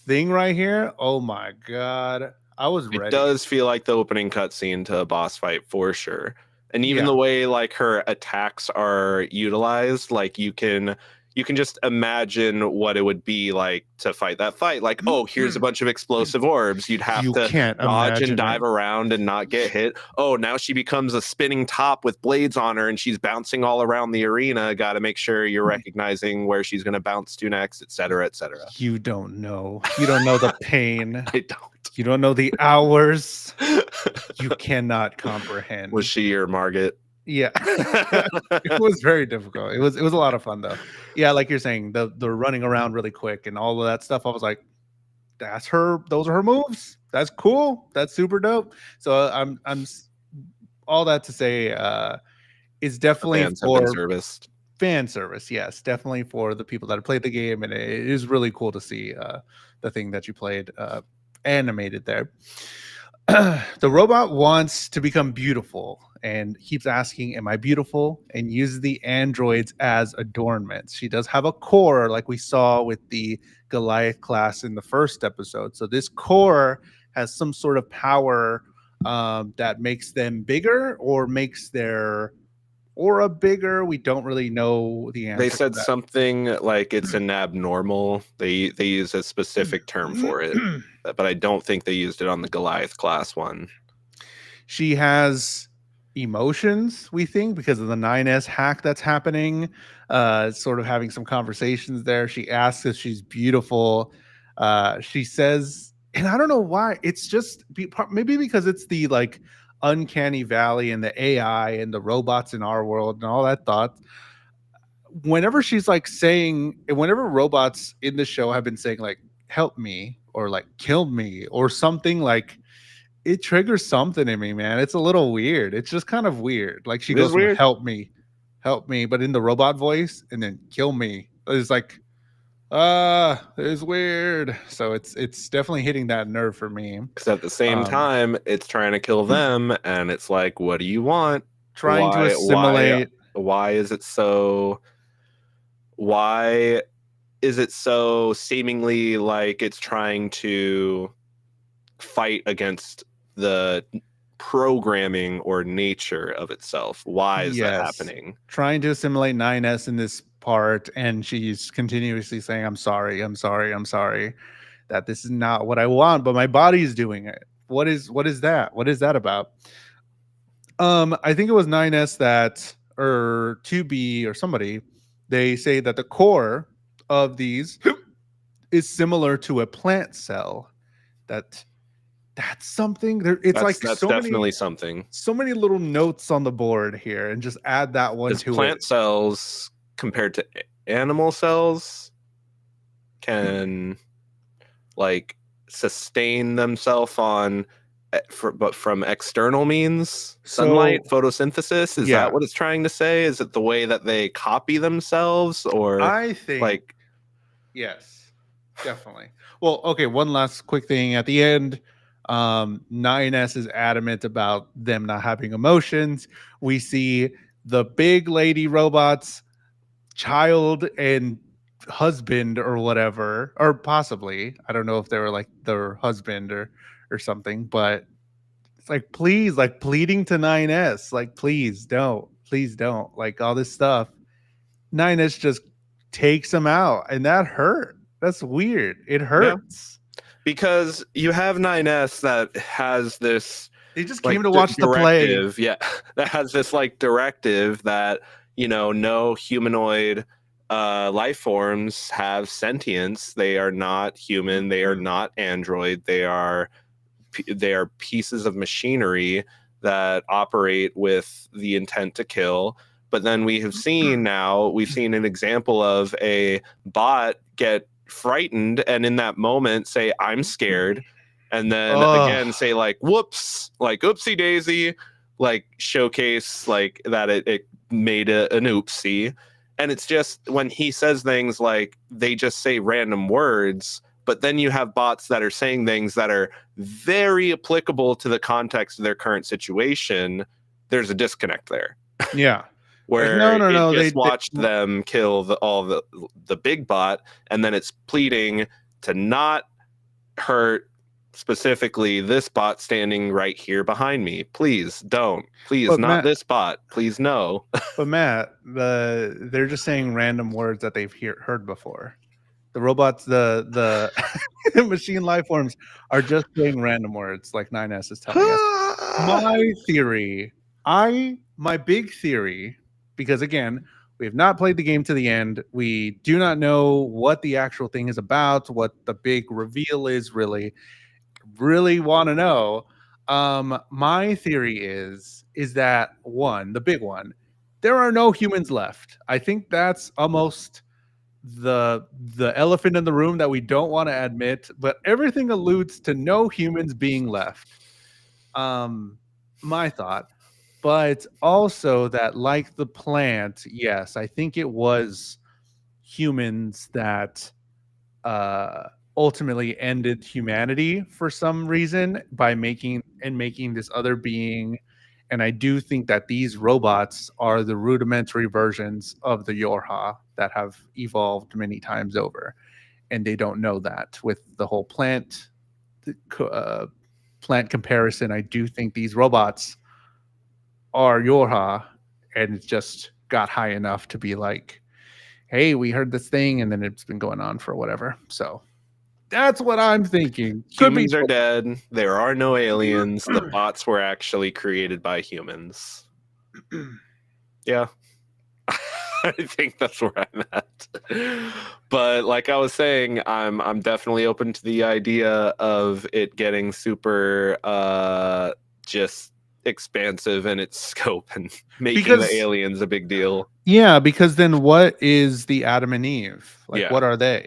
thing right here, oh my god, I was ready. It does feel like the opening cutscene to a boss fight for sure. And even the way like her attacks are utilized, like you can just imagine what it would be like to fight that fight. Like, oh, here's a bunch of explosive orbs. You'd have to dodge and dive around and not get hit. Oh, now she becomes a spinning top with blades on her and she's bouncing all around the arena. Got to make sure you're recognizing where she's going to bounce to next, etc., etc. You don't know. You don't know the pain. I don't. You don't know the hours. You cannot comprehend. Was she your Margit? Yeah. It was very difficult. It was a lot of fun though. Yeah, like you're saying, the running around really quick and all of that stuff. I was like, that's her, those are her moves. That's cool. That's super dope. So I'm all that to say it's definitely for fan service. Yes, definitely for the people that have played the game, and it is really cool to see the thing that you played animated there. The robot wants to become beautiful and keeps asking, am I beautiful? And uses the androids as adornments. She does have a core, like we saw with the Goliath class in the first episode. So this core has some sort of power that makes them bigger or makes their aura bigger. We don't really know the answer. They said something like it's an abnormal. They use a specific term for it, but I don't think they used it on the Goliath class one. She has emotions, we think, because of the 9S hack that's happening. Sort of having some conversations there. She asks if she's beautiful. She says, and I don't know why. It's just maybe because it's the like uncanny valley and the AI and the robots in our world and all that thought. Whenever she's like saying, and whenever robots in the show have been saying like help me or like kill me or something, like it triggers something in me, man. It's a little weird. It's just kind of weird. Like she goes from help me, but in the robot voice, and then kill me. It's like it's weird. So it's definitely hitting that nerve for me. Because at the same time, it's trying to kill them, and it's like, what do you want? Trying to assimilate. Why is it so? Why is it so seemingly like it's trying to fight against the programming or nature of itself. Why is that Yes. happening? Trying to assimilate 9S in this part, and she's continuously saying, I'm sorry, I'm sorry, I'm sorry, that this is not what I want, but my body's doing it. What is that? What is that about? I think it was 9S that, or 2B or somebody, they say that the core of these is similar to a plant cell. That that's something. There, it's like That's definitely something. so many little notes on the board here, and just add that one Because to it. plant cells compared to animal cells can like sustain themselves on but from external means, sunlight, So photosynthesis. Is that yeah, what it's trying to say? Is it the way that they copy themselves, or I think like yes, definitely. Well, okay, one last quick thing at the end. 9S is adamant about them not having emotions. We see the big lady robots, child and husband or whatever, or possibly, I don't know if they were like their husband or something, but it's like, please, like pleading to 9S, like please don't, like all this stuff. 9S just takes him out, and that hurt. That's weird. It yeah? hurts. Because you have 9S that has this They just like came to watch the play. directive, yeah, that has this like directive that no humanoid life forms have sentience. They are not human. They are not android. They are pieces of machinery that operate with the intent to kill. But then we've seen an example of a bot get frightened and in that moment say, I'm scared. And then Oh, again say like, whoops, like oopsie daisy, like showcase like that it made an oopsie. And it's just when he says things like they just say random words, but then you have bots that are saying things that are very applicable to the context of their current situation. There's a disconnect there yeah. Like no, where no, it no. just watched them kill all the big bot, and then it's pleading to not hurt specifically this bot standing right here behind me. Please don't. Please But not Matt, this bot. Please no. they're just saying random words that they've heard before. The robots, the machine life forms are just saying random words, like 9S is telling us. My theory, my big theory, because again, we have not played the game to the end. We do not know what the actual thing is about, what the big reveal is really want to know. My theory is that one, the big one, there are no humans left. I think that's almost the elephant in the room that we don't want to admit, but everything alludes to no humans being left. Um, my thought, but also that like the plant, yes, I think it was humans that uh ultimately ended humanity for some reason by making this other being. And I do think that these robots are the rudimentary versions of the Yorha that have evolved many times over, and they don't know that. With the whole uh, plant comparison, I do think these robots are Yorha, and it just got high enough to be like, hey, we heard this thing, and then it's been going on for whatever. So that's what I'm thinking. Could be. Humans are dead. There are no aliens. The bots were actually created by humans. Yeah. I think that's where I'm at. But like I was saying, I'm definitely open to the idea of it getting super just expansive in its scope and making the Because aliens a big deal. yeah, because then what is the Adam and Eve? Like, Yeah. what are they?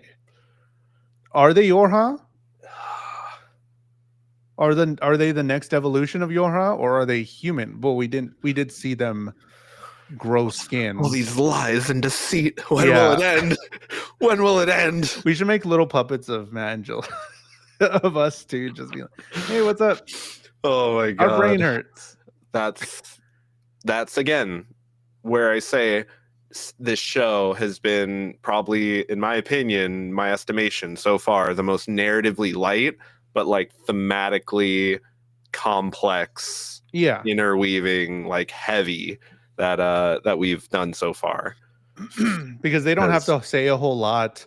Are they Yorha? Are they the next evolution of Yorha, or are they human? Well, we did see them grow All these skins. lies and deceit. When will Yeah, it end? When will it end? we should make little puppets of Matt and Jill of us too. Just be like, hey, what's up? Oh my Our brain god. hurts. That's again where I say this show has been probably, in my opinion, my estimation so far, the most narratively light, but like thematically complex, Yeah. interweaving, like heavy that we've done so far. Because they don't have Because to say a whole lot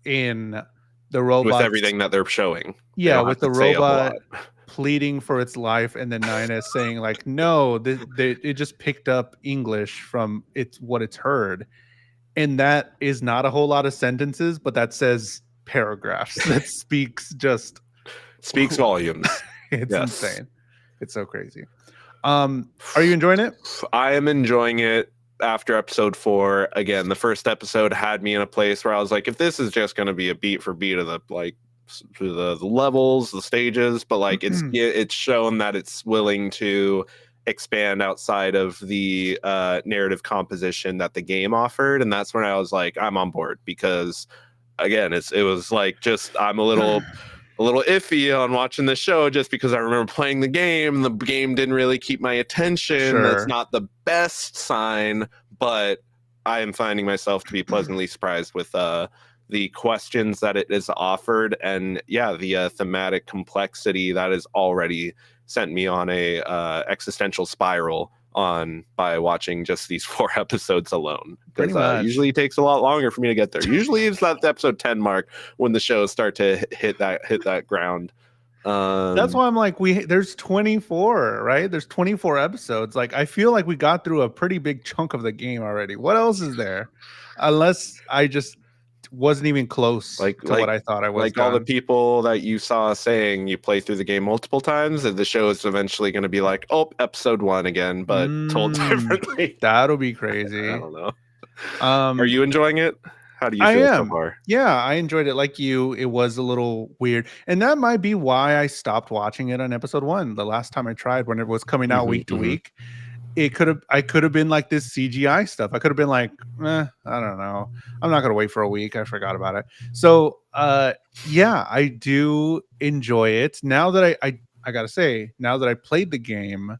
in the with robots. everything that they're showing, they Yeah, don't have with to the say a whole robot lot. pleading for its life, and then Nina saying like, "No, it just picked up English from it's what it's heard," and that is not a whole lot of sentences, but that says paragraphs. That speaks just. Speaks volumes. It's Yes. insane. It's so crazy. Are you enjoying it? I am enjoying it after episode 4. Again, the first episode had me in a place where I was like, if this is just going to be a beat for beat of the like the levels, the stages, but like it's shown that it's willing to expand outside of the narrative composition that the game offered, and that's when I was like, I'm on board, because again, it was like, just I'm a little iffy on watching the show, just because I remember playing the game. The game didn't really keep my attention. That's Sure. not the best sign, but I am finding myself to be pleasantly surprised with the questions that it is offered, and yeah, the thematic complexity that has already sent me on a existential spiral on by watching just these 4 episodes alone, Pretty because much. usually it takes a lot longer for me to get there. Usually it's at the episode 10 mark when the shows start to hit that ground. That's why I'm like, there's 24, right? There's 24 episodes. Like, I feel like we got through a pretty big chunk of the game already. What else is there? Unless I just wasn't even close like to what like I thought I was like all the done. people that you saw saying you play through the game multiple times, and the show is eventually going to be like, oh, episode 1 again, but told differently. That'll be I crazy. don't know. Are Um, you enjoying it? How do you I feel so am. far? Yeah, I enjoyed it like you. It was a little weird. And that might be why I stopped watching it on episode 1 the last time I tried, when it was coming out Hmm, week to hmm. week. I could have been like this CGI stuff. I could have been like, I don't know. I'm not gonna wait for a week. I forgot about it. So yeah, I do enjoy it. Now that I gotta say, now that I played the game,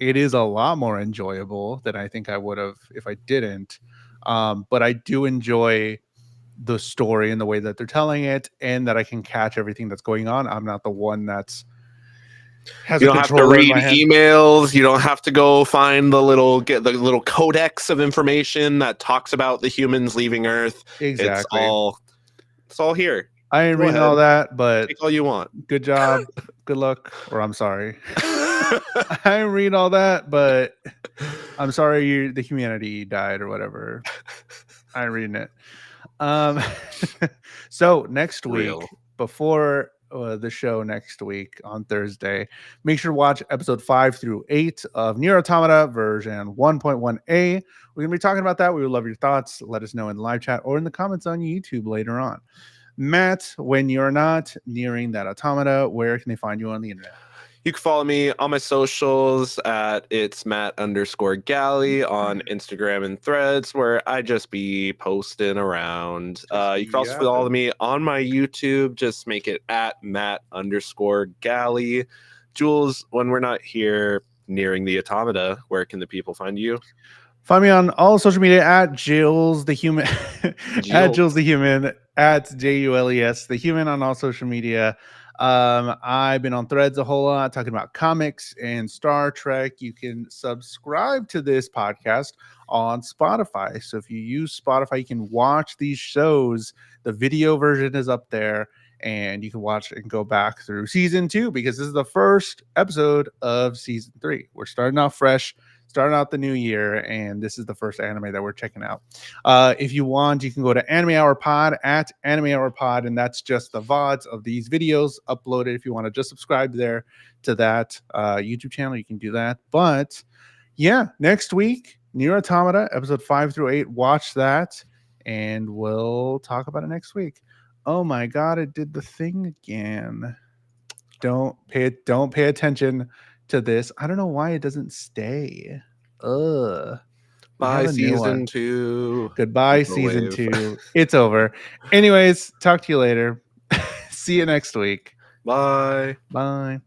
it is a lot more enjoyable than I think I would have if I didn't. But I do enjoy the story and the way that they're telling it, and that I can catch everything that's going on. I'm not the one that's has You a don't have to controller in read my hand. emails. You don't have to go find get the little codex of information that talks about the humans leaving Earth. It's Exactly. all here. I ain't Go reading ahead, all that, but take all you want. good job, good luck, or I'm sorry. I ain't read all that, but I'm sorry the humanity died or whatever. I ain't reading it. Um, so next week, Real. before the show next week on Thursday, make sure to watch episode 5 through 8 of Nier Automata version 1.1a. We're gonna be talking about that. We would love your thoughts. Let us know in the live chat or in the comments on YouTube later on. Matt, when you're not nearing that automata, where can they find you on the internet? You can follow me on my socials at it's Matt_Galley on Instagram and Threads, where I just be posting around. Just You can also yeah. follow me on my YouTube. Just make it at Matt_Galley. Jules, when we're not here nearing the automata, where can the people find you? Find me on all social media at Jules the Human, at Jules. Jules the Human, at JULES the Human on all social media. I've been on Threads a whole lot talking about comics and Star Trek. You can subscribe to this podcast on Spotify. So if you use Spotify, you can watch these shows. The video version is up there, and you can watch and go back through season 2, because this is the first episode of season 3. We're starting off fresh, starting out the new year, and this is the first anime that we're checking out. If you want, you can go to Anime Hour Pod at Anime Hour Pod, and that's just the VODs of these videos uploaded. If you want to just subscribe there to that YouTube channel, you can do that. But yeah, next week, Nier Automata, episode 5 through 8. Watch that, and we'll talk about it next week. Oh my god, it did the thing again. Don't pay attention to this. I don't know why it doesn't stay. Ugh. We have Bye, a new one. season 2. Goodbye, season Microwave. 2. It's over. Anyways, talk to you later. See you next week. Bye. Bye.